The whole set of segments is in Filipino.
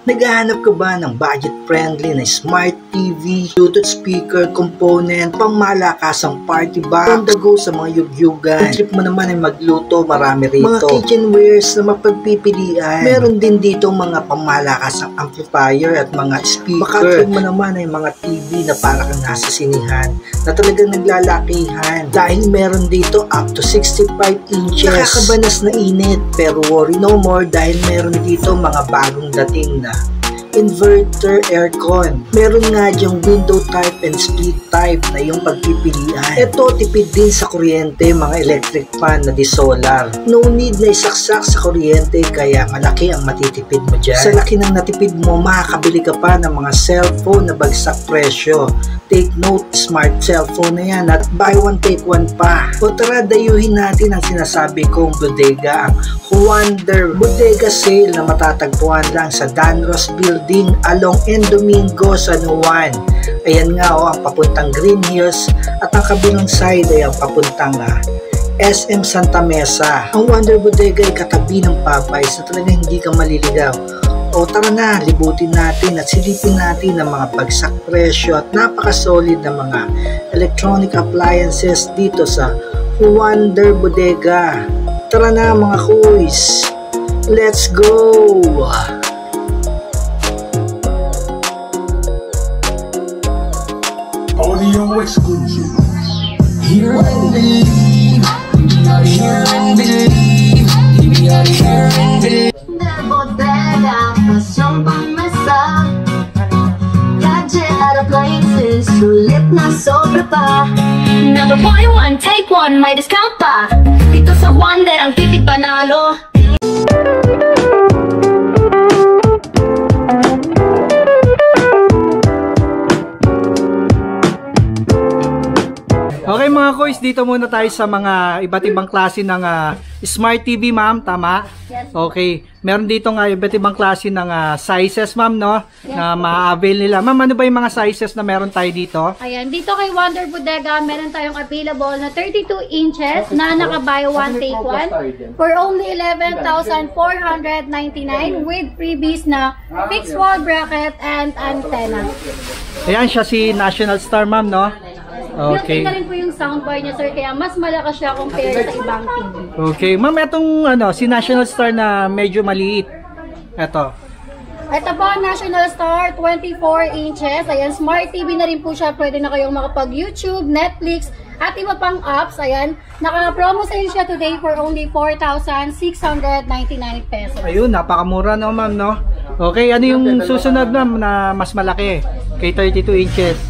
Naghahanap ka ba ng budget-friendly na smart TV, Bluetooth speaker, component, pangmalakasang party box, on the go sa mga yugyugan? Kung trip mo naman ay magluto, marami rito. Mga kitchenwares na mapagpipilian. Meron din dito mga pangmalakasang amplifier at mga speaker. Baka trip mo naman ay mga TV na para kang nasa sinihan, na talagang naglalakihan. Dahil meron dito up to 65 inches. Nakakabanas na init, pero worry no more dahil meron dito mga bagong dating na inverter aircon. Meron nga dyang window type and split type na yung pagpipilian. Ito, tipid din sa kuryente, mga electric fan na di solar. No need na isaksak sa kuryente, kaya malaki ang matitipid mo dyan. Sa laki ng natipid mo, makakabili ka pa ng mga cellphone na bagsak presyo. Take note, smart cellphone na yan at buy one take one pa. O tara, dayuhin natin ang sinasabi kong bodega, ang Wonder Bodega Sale na matatagpuan lang sa Danros Building along N. Domingo, San Juan. Ayan nga ang papuntang Green Hills at ang kabilang side ay ang papuntang SM Santa Mesa. Ang Wonder Bodega ay katabi ng Popeyes na talaga hindi ka maliligaw. O tara na, libutin natin at silipin natin ang mga bagsak presyo at napaka-solid na mga electronic appliances dito sa Wonder Bodega. Tara na mga kuys, let's go! Audio exclusive. Hear and believe, hear and believe, hear and believe. Bodega, pasyong pangmasa, gadget at appliances, sulit na sobra pa. Never buy one, take one, may discount pa. Dito sa Wonder, ang tipid panalo. Okay mga koys, dito muna tayo sa mga iba't ibang klase ng Smart TV, ma'am, tama? Yes. Okay, meron dito nga iba't ibang klase ng sizes, ma'am, no? Yes, na ma-avail nila. Ma'am, ano ba yung mga sizes na meron tayo dito? Ayan, dito kay Wonder Bodega, meron tayong available na 32 inches na naka-buy one take one for only 11,499 with freebies na fixed wall bracket and antenna. Ayan, siya si National Star, ma'am, no? Okay. Built-in na rin po yung soundbar niya, sir, kaya mas malakas siya compare sa ibang TV. Okay, ma'am, etong si National Star na medyo maliit. Ito. Ito po, National Star, 24 inches. Ayan, Smart TV na rin po siya. Pwede na kayong makapag-YouTube, Netflix, at iba pang apps. Ayan, naka-promo sale siya today for only 4,699 pesos. Ayun, napakamura, no, ma'am, no? Okay, ano yung susunod, ma'am, na mas malaki? Kay 32 inches.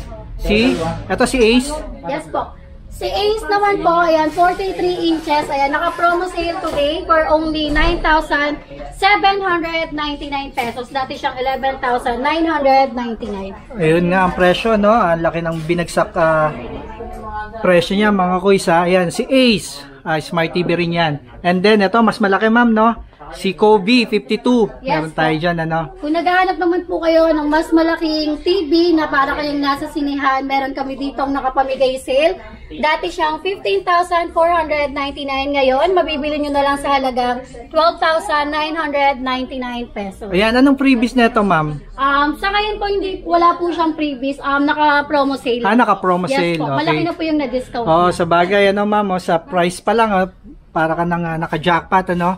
Ito si Ace? Yes po. Si Ace naman po, ayan, 43 inches. Ayan, naka-promo sale today for only 9,799 pesos. Dati siyang 11,999. Ayun nga ang presyo, no? Ang laki ng binagsak presyo niya, mga kuys, ha? Ayan, si Ace. Smart TV rin yan. And then, ito, mas malaki, ma'am, no? Si Kobe, 52. Yes, meron tayo dyan, ano? Kung naghahanap naman po kayo ng mas malaking TV na para kayong nasa sinihan, meron kami ditong nakapamigay sale. Dati siyang 15,499. Ngayon, mabibili nyo na lang sa halagang 12,999 pesos. Ayan, anong freebies na ito, ma'am? Sa ngayon po, wala po siyang freebies. Naka-promo sale. Naka-promo sale. Yes po, okay. malaki na po yung na-discount. Sa bagay, ano, ma'am, sa price pa lang, para ka nang naka-jackpot, ano?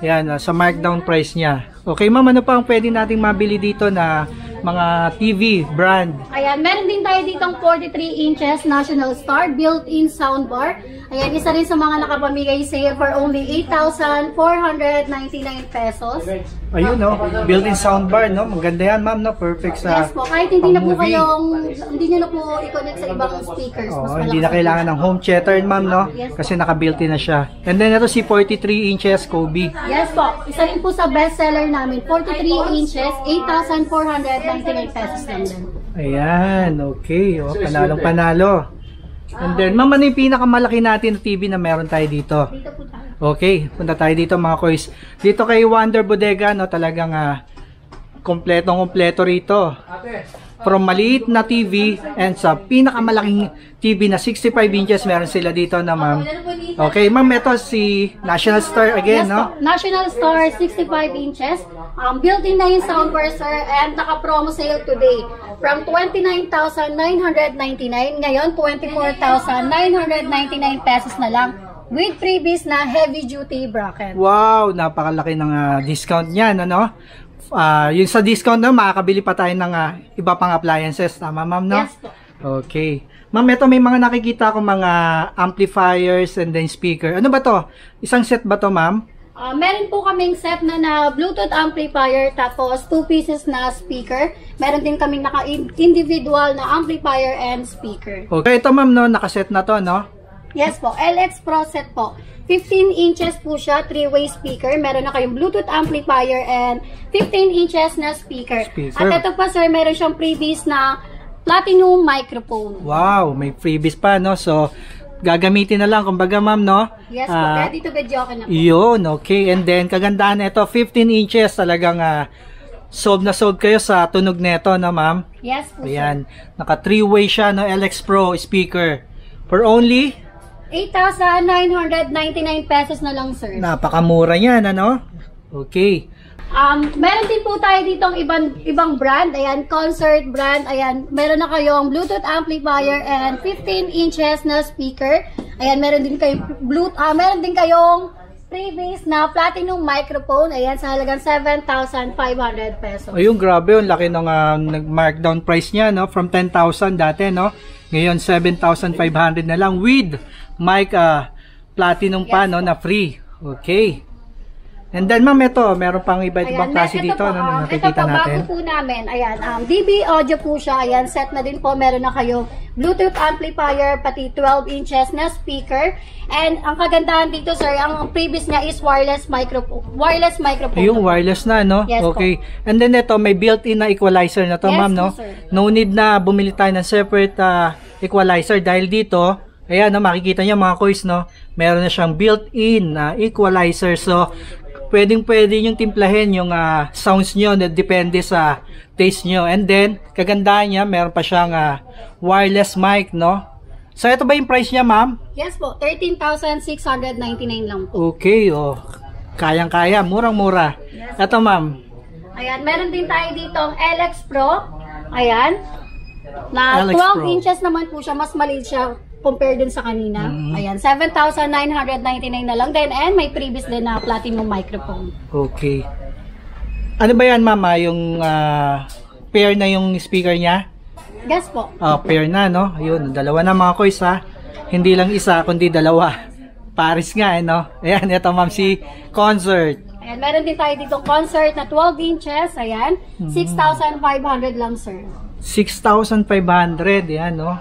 Ayan, sa markdown price niya. Okay, ma'am, ano pa ang pwede nating mabili dito na mga TV brand? Ayan, meron din tayo ditong 43 inches National Star built-in soundbar. Ayan, isa rin sa mga nakapamigay sale for only 8,499 pesos. Ayun, no? Built-in soundbar, no? Maganda yan, ma'am, no? Perfect sa yes po, kahit hindi na po hindi nyo na po i-connect sa ibang speakers. Hindi na kailangan ng home theater, ma'am, no? Yes, kasi naka-built-in na siya. And then, ito si 43 inches Kobe. Yes po, isa rin po sa bestseller namin. 43 inches, 8,499 pesos lang din. Ayan, okay. Panalong panalo. And then, ma'am, ano yung pinakamalaki natin na TV na meron tayo dito? Dito po tayo. Okay, punta tayo dito, mga koys. Dito kay Wonder Bodega, no, talagang kompletong-kompleto rito. From maliit na TV and sa pinakamalaking TV na 65 inches, meron sila dito na ma'am. Okay, ma'am, ito si National Star again, Yes no? po. National Star 65 inches. Built-in na yung soundbar, sir, and naka-promo sale today. From 29,999, ngayon 24,999 pesos na lang. With freebies na heavy-duty bracket. Wow, napakalaki ng discount niyan, ano? Yung sa discount na, makakabili pa tayo ng iba pang appliances. Tama, ma'am, no? Yes po. Okay. Ma'am, ito may mga nakikita akong mga amplifiers and then speaker. Ano ba to? Isang set ba to, ma'am? Meron po kaming set na Bluetooth amplifier, tapos 2 pieces na speaker. Meron din kaming naka-individual na amplifier and speaker. Okay, ito ma'am, no? Nakaset na to, no? Yes po, LX Pro set po. 15 inches po siya, 3-way speaker. Meron na kayong Bluetooth amplifier and 15 inches na speaker. At ito pa, sir, meron siyang previous na platinum microphone. Wow, may freebies pa, no? So, gagamitin na lang, kumbaga, ma'am, no? Yes po, ready to video ka na po. Yun, okay. And then, kagandahan na ito, 15 inches, talagang solve na solve kayo sa tunog nito, no, ma'am? Yes po, ayan, naka 3-way siya, no? LX Pro speaker. For only 8,999 pesos na lang, sir. napakamura yan, ano? Okay. Meron din po tayo ditong ibang brand. Ayan, Concert brand. Ayan, meron na kayong Bluetooth amplifier and 15 inches na speaker. Ayan, meron din kayong meron din kayong previous na platinum microphone. Ayan, sa halagang 7,500 pesos. Ayun, grabe, yung laki ng nag-markdown price niya, no? From 10,000 dati, no? Ngayon, 7,500 na lang with mic platinum pa, no? Na free. Okay. And then, ma'am, ito, meron pang iba't ibang klase dito, no? Na nakikita natin. Ito po, bago po namin. Ayan, DB audio po siya. Ayan, set na din po. Meron na kayong Bluetooth amplifier, pati 12 inches na speaker. And ang kagandahan dito, sir, ang previous niya is wireless microphone. Yung wireless na, no? Yes, okay. Po. And then ito, may built-in na equalizer na to, yes, ma'am, no? Sir. No need na bumili tayo ng separate equalizer dahil dito, ayan, no, makikita niyo mga kois, no? Meron na siyang built-in na equalizer. So, pwedeng-pwede yung timplahin yung sounds nyo na depende sa taste nyo. And then, kagandahan niya, meron pa siyang wireless mic, no? So, ito ba yung price niya, ma'am? Yes po, 13,699 lang po. Okay, oh. Kayang-kaya, murang-mura. Yes. Ito, ma'am. Ayan, meron din tayo dito ang LX Pro. Ayan. Na LX 12 Pro. inches naman po siya, mas maliit siya compare dun sa kanina. Ayan, 7,999 na lang din, and may previous din na platinum microphone. Okay. Ano ba yan, mama? Yung pair na yung speaker niya? Yes po. Pair na, no? Ayun, dalawa na mga kois, ha? Hindi lang isa, kundi dalawa. Paris nga, no? Ayan, ito, ma'am, si Concert. Ayan, meron din tayo dito Concert na 12 inches. Ayan, 6,500 lang, sir. 6,500, yan, no?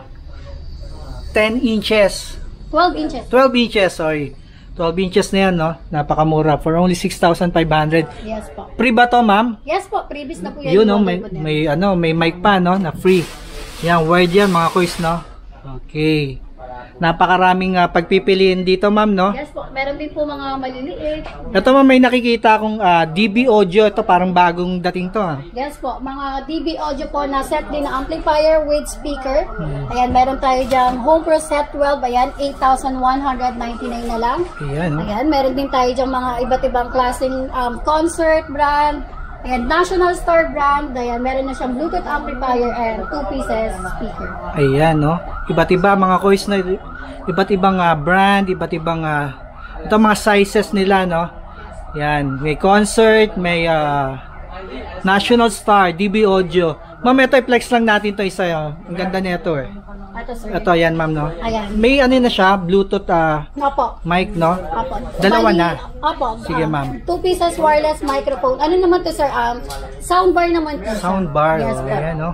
10 inches. 12 inches. 12 inches, sorry. 12 inches na yan, no? Napakamura. For only 6,500. Yes po. Free ba to, ma'am? Yes po, previous na po yan. Yun, no? May mic pa, no? Na free. Yan, word yan, mga kois, no? Okay. Napakaraming pagpipiliin dito, ma'am, no? Yes po, meron din po mga maliliit. Ito, ma'am, may nakikita akong DB audio. Ito, parang bagong dating to, ha? Yes po, mga DB audio po na set din na amplifier with speaker. Ayan, meron tayo dyan Home Pro Set 12. Ayan, 8,199 na lang. Ayan, no? Ayan, meron din tayo dyan mga iba't ibang klaseng Concert brand. Ayan, National Star brand. Ayan, meron na siyang Bluetooth amplifier and 2 pieces speaker. Ayan, no? Iba't iba, mga kois, na iba't ibang brand, iba't ibang ito mga sizes nila, no? Yan, may Concert, may National Star, DB Audio. Ma'am, ito i-flex lang natin to isa. Ang ganda nito, eh. Ito, sir. Ito, yan, ma'am, no? Ayan. May ano na siya, Bluetooth Opo. mic, no? Opo. Dalawa Bali, na. Opo. Sige, ma'am. 2 pieces wireless microphone. Ano naman to, sir? Soundbar naman po. Soundbar, Yes, oh, po. ayan, no?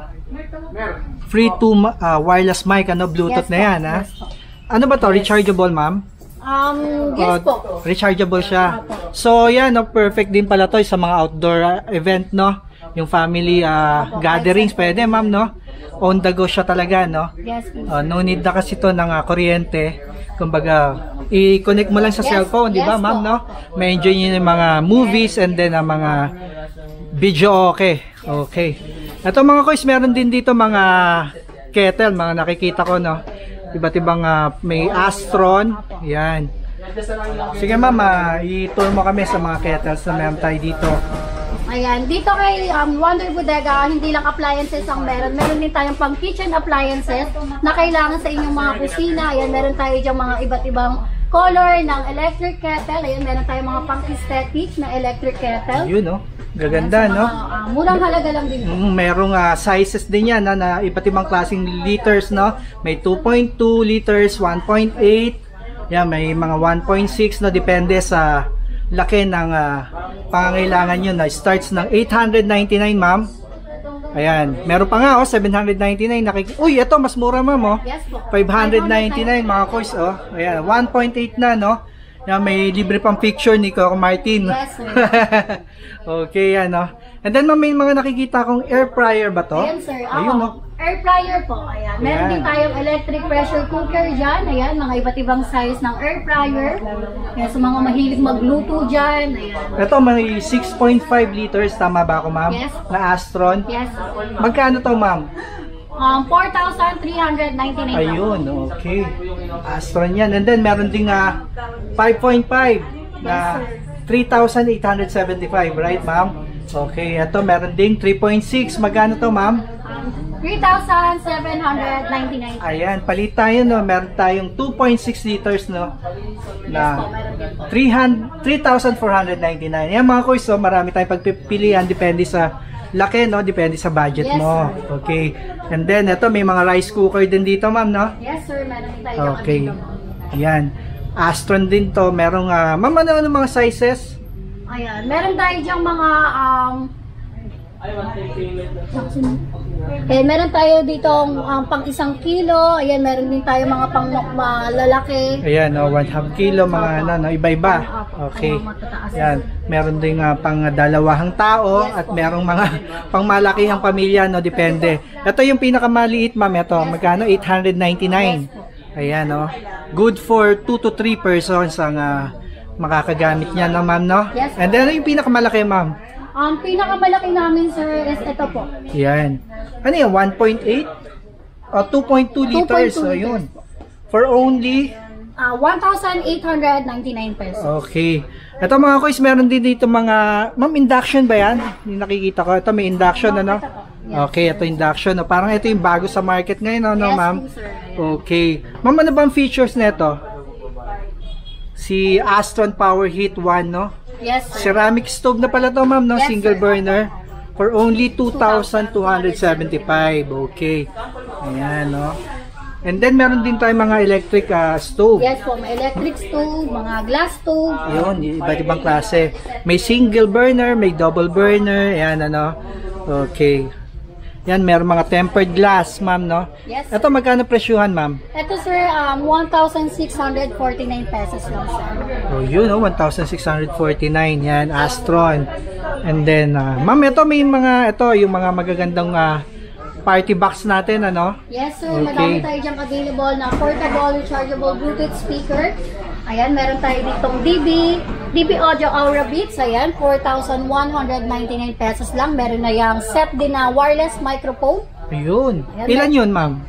Free to wireless mic, ano? Bluetooth Yes, na po. yan, ha? Yes, po. Ano ba to? Rechargeable, ma'am? Yes po. Rechargeable siya. So, yan, no, perfect din pala to sa mga outdoor event, no? Yung family gatherings, pwede, ma'am, no? On the go siya talaga, no? Yes, please. No need na kasi to ng kuryente. Kumbaga, i-connect mo lang sa Yes, cellphone, di ba, yes ma'am, po. no? May enjoy niyo yung mga movies and then mga video, okay. Okay. Ito mga kois, meron din dito mga kettle, mga nakikita ko, no? Iba't ibang may Astron. Yan. Sige ma'am, i-tour mo kami sa mga kettles na meron tayo dito. Ayan, dito kay Wonder Bodega, hindi lang appliances ang meron. Meron din tayong pang kitchen appliances na kailangan sa inyong mga kusina. Ayan, meron tayo diyang mga iba't ibang color ng electric kettle. Ayan, meron tayong mga pang aesthetic na electric kettle. Yun, no? Gaganda, ayan, no? Murang halaga lang din. Merong sizes din yan, na iba't ibang klaseng liters, no? May 2.2 liters, 1.8. Yan, may mga 1.6, no? Depende sa laki ng pangangailangan nyo, na starts ng 899 ma'am. Ayan, meron pa nga 799. Uy, ito mas mura ma'am, Yes po. 599 mga kois, Ayan, 1.8 na, no? Yan, may libre pang picture ni Coco Martin. Yes, sir. Okay, yan, no? And then ma'am, may mga nakikita akong air fryer ba to? Ayan, sir. Ayun, no? Air fryer po. Ayan. Meron Ayan. din tayong electric pressure cooker dyan. Ayan, mga iba't ibang size ng air fryer. Ayan, sa mga mahilig magluto dyan. Ayan. Ito, may 6.5 liters. Tama ba ako, ma'am? Yes. Na Astron. Yes. Magkano to, ma'am? 4,399. Ayun, okay. Astron yan. And then, meron ding 5.5 na 3,875, right, ma'am? Okay, ito, meron ding 3.6. Magkano to, ma'am? 3,799. Ayan, palit tayo, no? Meron tayong 2.6 liters, no? Na 3,499. Yan mga kois, so marami tayong pagpipilian. Depende sa laki, no? Depende sa budget Yes, mo. sir. Okay. And then, ito, may mga rice cooker din dito, ma'am, no? Yes, sir. Meron din tayo. Okay. Yan. Astron din to. Merong, ma'am, ano mga sizes? Ayan. Meron tayo diyang mga meron tayo dito pang 1 kilo. Ayan, meron din tayo mga pang malalaki. Ayan, 1/2 kilo, mga no, iba-iba. Okay. Yan, meron din pang 2 tao at merong mga pang malakihang pamilya, no, depende. Ito yung pinakamaliit, ma'am, ito. Magkano? 899. Ayan, no. Good for 2 to 3 persons ang makakagamit niya, no, ma'am, no? Yes. And then, ano yung pinakamalaki, ma'am? Ang pinakamalaki namin, sir, is ito po. Yan. Ano yan? 1.8? O 2.2 liters. 2.2 So, liters yun. For only 1,899 pesos. okay. Ito mga kois, meron din dito mga, ma'am, induction ba yan? Yung nakikita ko. Ito may induction, ano? Okay, ito induction. No? Parang ito yung bago sa market ngayon, no, Yes, ma'am? sir. Okay. Ma'am, ano ba ang features nito? Si Astron Power Heat 1, no? Yes, sir. Ceramic stove na pala to, ma'am, no? Yes, Single sir. burner. For only 2,275. Okay. Ayan, no? And then, meron din tayong mga electric stove. Yes po, may electric stove, mga glass stove. Yun, iba't ibang klase. May single burner, may double burner. Ayan, ano. Okay. Yan, meron mga tempered glass, ma'am, no? Yes. Ito, magkano presyuhan, ma'am? Ito, sir, 1,649 pesos lang, sir. Oh, yun, no? 1,649. Yan, Astron. And then, ma'am, ito, may mga, ito, yung mga magagandang party box natin, ano? Yes, sir. Okay. Madami tayo diyang available na portable, rechargeable Bluetooth speaker. Ayan, meron tayo ditong DB Audio Aura Beats. Ayan, 4,199 pesos lang. Meron na yung set din na wireless microphone. Ayun. Ayan, Ilan yun, ma'am?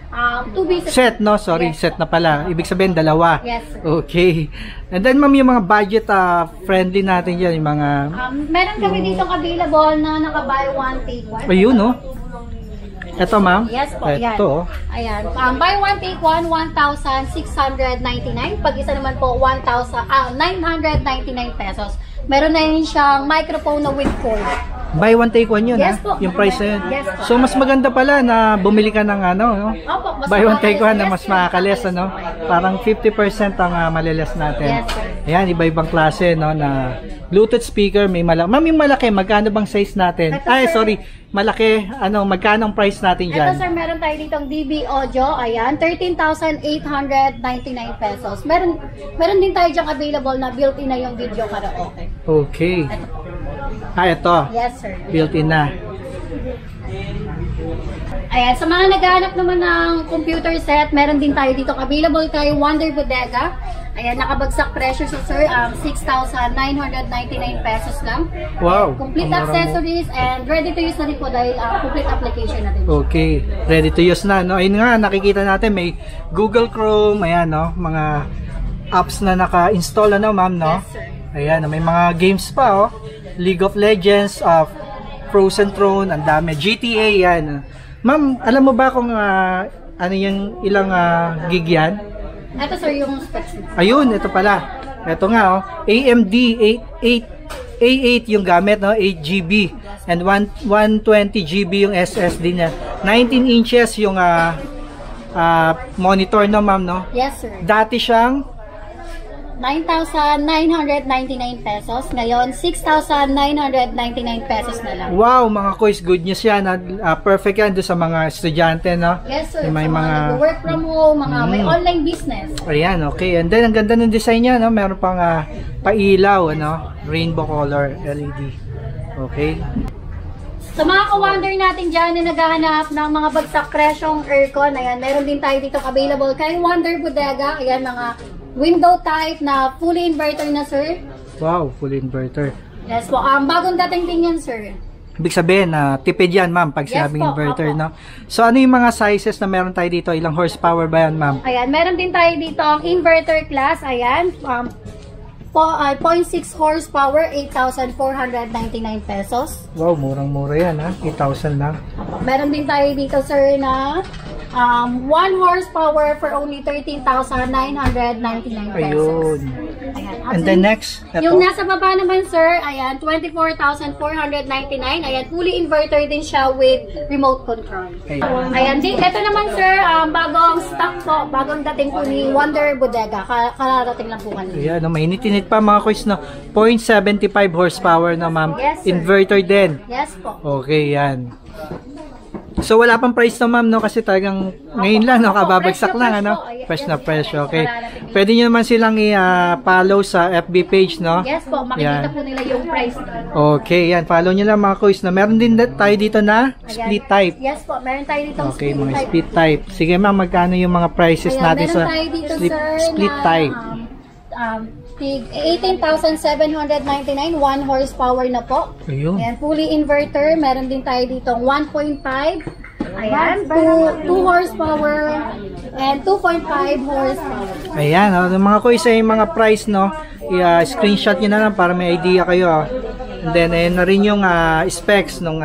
2 pieces. Set, no? Sorry, Yes. set na pala. Ibig sabihin, dalawa. Yes, sir. Okay. And then, ma'am, yung mga budget friendly natin yan, yung mga... Meron kami ditong available na naka-buy one, take one. Ayun, no? Ito, ma'am? Yes po, yan. Ito, Ayan. Buy one, take one, 1,699. Pag isa naman po, 999 pesos. Meron na rin siyang microphone na with cord. buy one, take one yun, Yes ha? po. Yung price na yun. Yes po. So, mas maganda pala na bumili ka ng ano, no? Opo, mas Buy one, take one na yes, mas sir. makakalis, ano? Parang 50% ang maliles natin. Yes, sir. Ayan, iba-ibang klase, no? Na Bluetooth speaker, may malaki. Ma'am, yung malaki, magkano bang size natin? Ito, Ay, sir. sorry. Malaki, ano, magkano ang price natin Ito, dyan? sir, meron tayo ditong DB Audio. Ayan, 13,899 pesos. Meron din tayo diyang available na built-in na yung video karaoke. Okay. Ito. Yes, sir. Built-in na. Ayan, sa mga naghahanap naman ng computer set, meron din tayo dito available tayo Wonder Bodega. Ayan, nakabagsak presyo siya, sir. 6,999 pesos lang. Wow. Complete ang mura mo. accessories and ready to use na rin po dahil complete application na din. Okay, ready to use na, no? Ayun nga, nakikita natin may Google Chrome, ayan, no? Mga apps na naka-install, ano, ma'am, no? Yes, sir. Ayan, may mga games pa, oh. League of Legends, Frozen Throne, ang dami. GTA, yan. Ma'am, alam mo ba kung ano yung ilang gig yan? Ito, sir, yung specs. Ayun, ito pala. Ito nga, oh. AMD A8 yung gamit, no? 8GB and 120GB yung SSD niya. 19 inches yung monitor, no, ma'am, no? Yes, sir. Dati siyang 9,999 pesos. Ngayon, 6,999 pesos na lang. wow, mga kois, good news yan. Perfect yan doon sa mga estudyante, no? Yes, sir. Yung may Sa mga mga work from home, mga may online business. ayan, okay. And then, ang ganda ng design niya, no? Meron pang pailaw, ano? Rainbow color LED. Okay. Sa mga ka-wonder natin dyan na naghahanap ng mga bagsak presyong aircon, ayan, meron din tayo dito available kay Wonder Bodega. Ayan, mga window type na fully inverter na, sir. Wow, full inverter. Yes po. Bagong dating din yan, sir. Ibig sabihin na tipid yan, ma'am, pag Yes sinabing po, inverter, opo. no? So, ano yung mga sizes na meron tayo dito? Ilang horsepower ba yan, ma'am? Ayan, meron din tayo dito ang inverter class. Ayan, 0.6 horsepower, 8,499 pesos. Wow, murang-mura yan, ha? 8,000 lang. Meron din tayo dito, sir, na 1 horsepower for only 13,999 pesos. Ayun. Ayan. And then next, Yung ito. nasa baba naman, sir, ayan, 24,499. Ayan, fully inverter din siya with remote control. Ayun. Ayan, ito naman, sir, bagong stock po, bagong dating po ni Wonder Bodega. Kararating lang po kanina. Ayan, mainit-init pa mga kois, no? 0.75 horsepower na, ma'am. Yes, sir. Inverter din. Yes po. Okay, yan. So, wala pang price na, ma'am, no? Kasi talagang ngayon lang, no? Kababagsak Fresh na lang, fresh ano? po. Yes, Fresh na yes, fresh, yes. okay. Kararating lang. Pwede nyo naman silang i-follow sa FB page, no? Yes po, makikita Yan. po nila yung price din. Okay, yan. Follow nyo lang, mga kois, na meron din tayo dito na Ayan. split type. Yes po, meron tayo dito Okay, mga split type. Sige, ma'am, magkano yung mga prices Ayan, natin meron sa tayo dito, sir, split na, type? 18,799, 1 horsepower na po. Ayun. Ayan, fully inverter. Meron din tayo dito 1.5. Ayan, 2 horsepower and 2.5 horsepower. Ayan, mga kois, yung mga price, no? I-screenshot nyo na lang para may idea kayo. And then, ayun na rin yung specs nung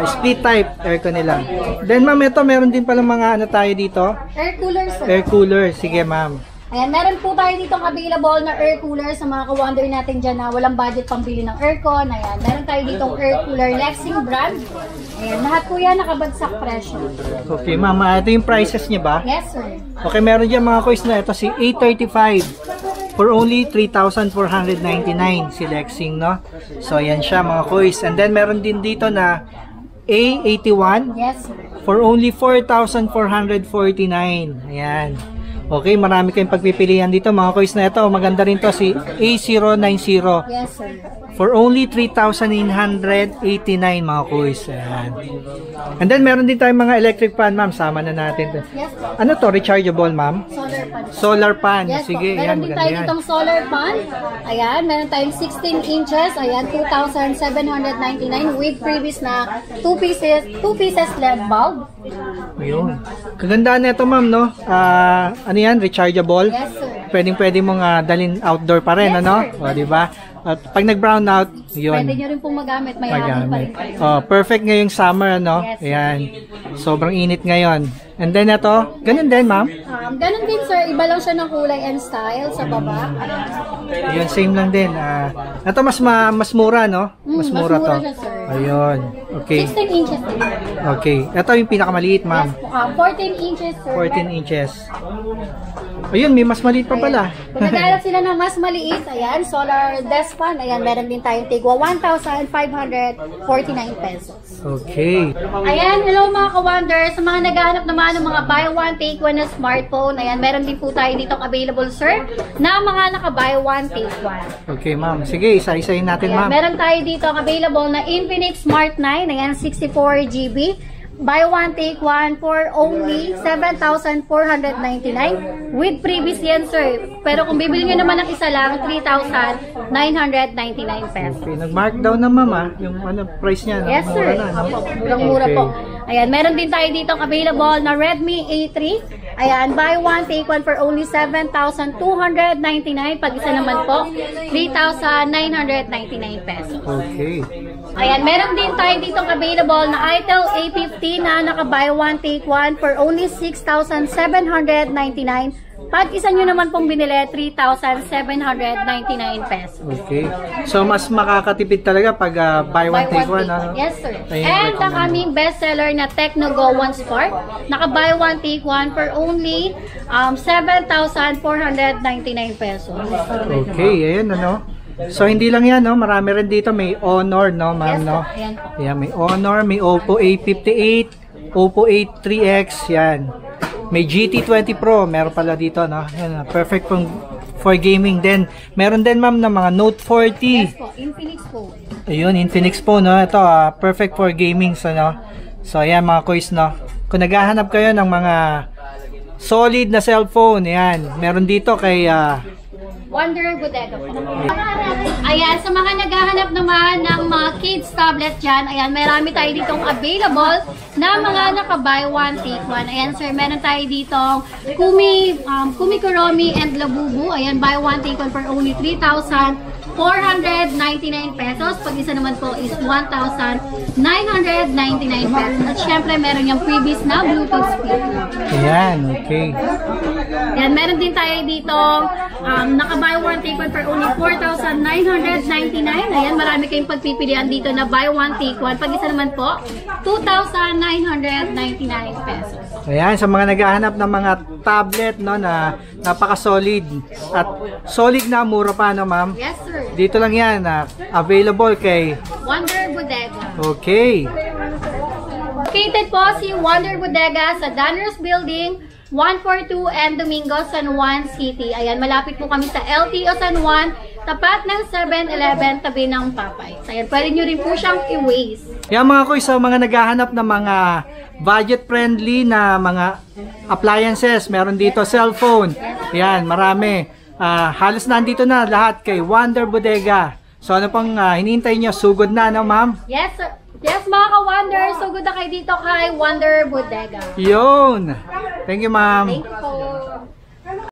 split type aircon nila. Then, ma'am, ito, meron din pala mga ano tayo dito? Air cooler, sir. Air cooler. Sige, ma'am. Ayan, meron po tayo dito available na air cooler sa mga ka-wonder natin dyan na walang budget pambili ng aircon. Ayan, meron tayo dito air cooler Lexing brand. Ayan, lahat po yan nakabagsak presyo. Okay, ma'am. Ito yung prices niya ba? Yes, sir. Okay, meron dyan mga kois na ito si A35 for only 3,499 si Lexing, no? So, ayan siya mga kois. And then, meron din dito na A81 Yes, sir. for only 4,449. Ayan. Okay, marami kayong pagpipilian dito mga kois na ito. Maganda rin to si A090 Yes, sir. for only 3,989 mga kois. Ayan. And then meron din tayong mga electric fan, ma'am. Sama na natin to. Yes, po. Ano to? Rechargeable, ma'am? Solar pan. Solar pan. Yes, Sige, po. yan. Meron din Maganda tayo yan. ditong solar pan. Ayan, meron tayong 16 inches. Ayan, 2,799 with previous na 2 pieces LED bulb. Ayun. Kagandaan na ito, ma'am, no? Ano yan? Rechargeable? Yes, sir. Pwedeng-pwede mong dalhin outdoor pa rin, Yes, ano? sir. O, di ba? At pag nag-brown out, yun. Pwede nyo rin pong magamit. May hangin pa rin. Magamit. Oh, perfect ngayong summer, no? Yes. Ayan. Sobrang init ngayon. And then ito, ganun din, ma'am. Ganun din, sir. Iba lang siya ng kulay and style sa baba. Ayun, same lang din. Ito mas mura, no? Mas mas mura mura to. siya, sir. Ayun. Okay. 16 inches din. Okay. Ito yung pinakamaliit, ma'am. Yes, 14 inches, sir. 14 inches. Ayun, may mas maliit pa pala. Kung naghanap sila ng mas maliit, ayan, solar desk fan, ayan, meron din tayong tigwa 1,549 pesos. Okay. Ayan, hello mga ka-wonder. Sa mga naghahanap naman ng mga buy one, take one na smartphone, ayan, meron din po tayo dito available, sir, na mga naka-buy one, take one. Okay, ma'am. Sige, isa-isahin natin, Ayan, ma'am. meron tayo dito ang available na Infinix Smart 9, ayan, 64GB. buy one take one for only 7,499 with previous yan, sir. Pero kung bibili nyo naman ng isa lang, 3,999 pesos. Okay, nag-markdown na ma'am yung price niya. No? Yes, sir. Murang-mura po. Ayan, meron din tayo dito available na Redmi A3. Ayan, buy one, take one for only 7,299. Pag isa naman po, 3,999 pesos. Okay. Ayan, meron din tayo dito available na Itel A50 na naka-buy one, take one for only 6,799. Pag isa nyo naman pong binili, 3,799 pesos. Okay. So, mas makakatipid talaga pag buy one, take one. Ano? Yes, sir. Ayun, And ang aming bestseller na Tecno Go 1 Spark, naka-buy one, take one for only 7,499 pesos. Okay, ayan ano. So, hindi lang yan, no? Marami rin dito. May Honor, no, ma'am, Yes, no? ayan po. Ayan, may Honor, may Oppo A58, Oppo A3X, yan. May GT20 Pro, meron pala dito, no? Yan, perfect for gaming. Then, meron din, ma'am, na mga Note 40. Yes po, Infinix po. Ayun, Infinix po, no? Ito, perfect for gaming, so, no? So, ayan, mga kuys, no? Kung naghahanap kayo ng mga solid na cellphone, ayan, meron dito kay Wonder Bodega. Ayan, sa mga naghahanap naman ng mga kids tablet dyan, ayan, marami tayo ditong available na mga naka-buy one, take one. Ayan, sir, meron tayo ditong Kumi Kuromi and Labubu. Ayan, buy one, take one for only 3,499 pesos. Pag isa naman po is 1,999 pesos. At syempre, meron yung previous na Bluetooth speaker. ayan, okay. Ayan, meron din tayo ditong naka-buy one, take one for only 4,999. Ayan, marami kayong pagpipilian dito na buy one, take one. Pag isa naman po, 2,999 pesos. Ayan, sa mga naghahanap ng mga tablet, no, na napaka-solid at solid na, mura pa, no, ma'am? Yes, sir. Dito lang yan, available kay... Wonder Bodega. Okay. Located po si Wonder Bodega sa Danner's Building, 142 and Domingo, San Juan City. Ayan, malapit po kami sa LTO San Juan, tapat ng 7-Eleven, tabi ng Popeyes. Ayan, pwede nyo rin po siyang i-waste. Yan mga kuy, sa mga naghahanap ng mga budget-friendly na mga appliances, meron dito cellphone. Yan, marami. Halos nandito na lahat kay Wonder Bodega. So ano pang hinihintay nyo? Sugod na, no, ma'am? Yes, sir. Yes, mga ka-Wonder, so good na kayo dito kay Wonder Bodega. Yun! Thank you, ma'am. Thank you po.